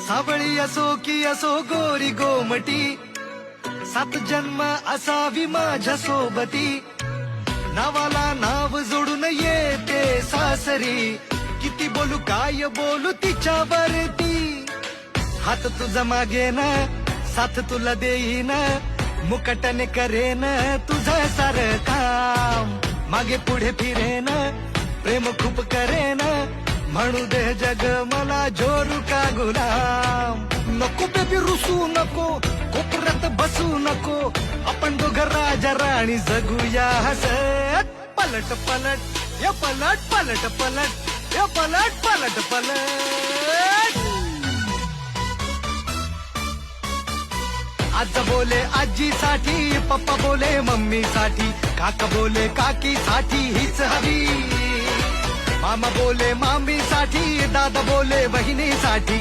सावळी असो की असो गोरी गोमटी, 7 जन्म असावी माझ्या सोबती. नावाला नाव जोडून येते सासरी, किती बोलू काय बोलू तिच्यावरती. हात तुझा मागेन, साथ तुला देईन, मुकटाने करेन तुझं सारं काम. मागे पुढे फिरेन, प्रेम खूप करेन, म्हणू दे जग मला जोरू का गुलाम. नको बेबी रुसू नको, कोपऱ्यात बसू नको, आपण दोघं राजा राणी जगूया हसत. पलट पलट या पलट पलट पलट या पलट पलट पलट. आजा बोले आजीसाठी, पप्पा बोले मम्मीसाठी, काका बोले काकीसाठी हीच हवी. मामा बोले मामीसाठी, दादा बोले बहिणीसाठी.